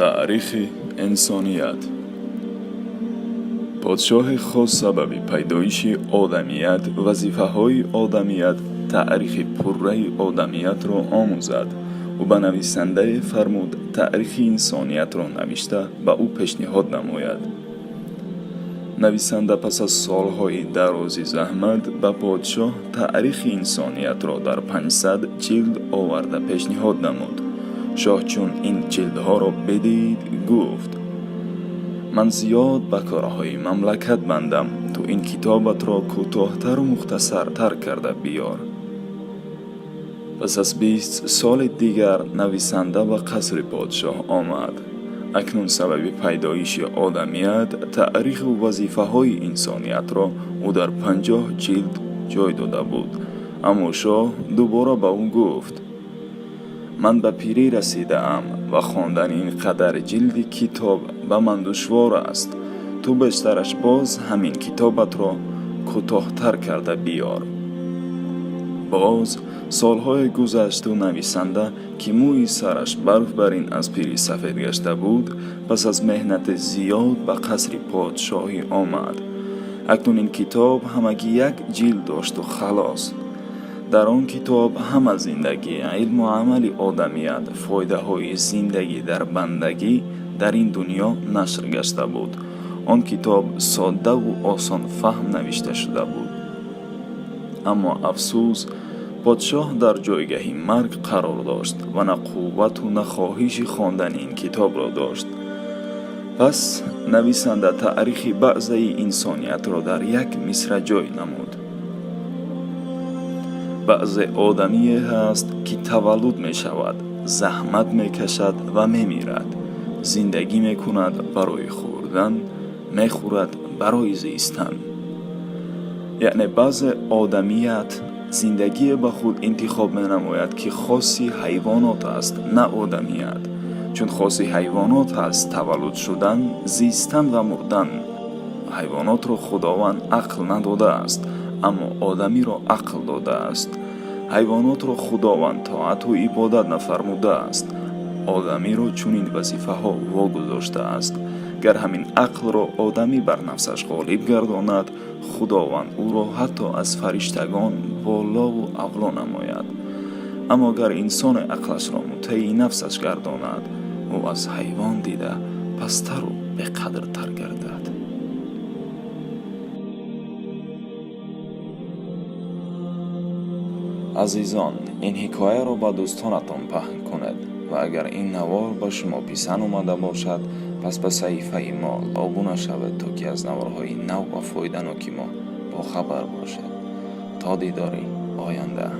تاریخ انسانیت. پادشاه خاص سبب پیدایش آدمیت، وظیفه‌های آدمیت، تاریخ پررنگ آدمیت را آموزد. او به نویسنده فرمود تاریخ انسانیت را نوشته به او پیشنهاد نماید. نویسنده پس از سالهای درازی زحمت به پادشاه تاریخ انسانیت را در 500 جلد آورده پیشنهاد نمود. شاه چون این جلدها را بدید گفت: من زیاد به کارهای مملکت بندم، تو این کتابت را کوتاه‌تر و مختصرتر کرده بیار. پس از 20 سال دیگر نویسنده به قصر پادشاه آمد. اکنون سبب پیدایش آدمیت، تاریخ و وظیفه‌های انسانیت را او در 50 جلد جای داده بود. اما شاه دوباره به او گفت: من به پیری رسیده ام و خواندن این قدر جلد کتاب به من دشوار است. تو بیشترش باز همین کتابت را کوتاه‌تر کرده بیار. باز سالهای گذشت و نویسنده که موی سرش برف برین از پیری سفید گشته بود، پس از مهنت زیاد به قصر پادشاهی آمد. اکنون این کتاب همگی 1 جلد داشت و خلاص. در آن کتاب هم از زندگی، علم و عمل آدمیت، فایده های زندگی در بندگی در این دنیا نشر گشته بود. آن کتاب ساده و آسان فهم نوشته شده بود. اما افسوس، پادشاه در جایگاه مرگ قرار داشت و نه قوت و نه خواهش خواندن این کتاب را داشت. پس نویسنده تاریخ بعضی انسانیت را در 1 مصرع جای نمود. بعض آدمی هست که تولد می شود، زحمت می کشد و می میرد. زندگی می کند برای خوردن، می خورد برای زیستن. یعنی بعض آدمیت زندگی به خود انتخاب می نماید که خاصی حیوانات است، نه آدمیت. چون خاصی حیوانات است تولد شدن، زیستن و مردن. حیوانات را خداوند عقل نداده است، اما آدمی را عقل داده است. حیوانات را خداوند طاعت و عبادت نفرموده است، آدمی را چنین وظیفه ها واگذاشته است. گر همین عقل را آدمی بر نفسش غالب گرداند، خداوند او را حتی از فرشتگان بالا و اعلی نماید. اما گر انسان عقلش را مطیع نفسش گرداند، او از حیوان دیده پستر و بقدرتر گردد. عزیزان، این حکایه را با دوستانتان پهن کنید و اگر این نوار با شما پسند اومده باشد، پس به صحیفه ما ابونه شوید تا که از نوارهای نو و فایده‌ناک ما با خبر باشد. تا دیداری آینده.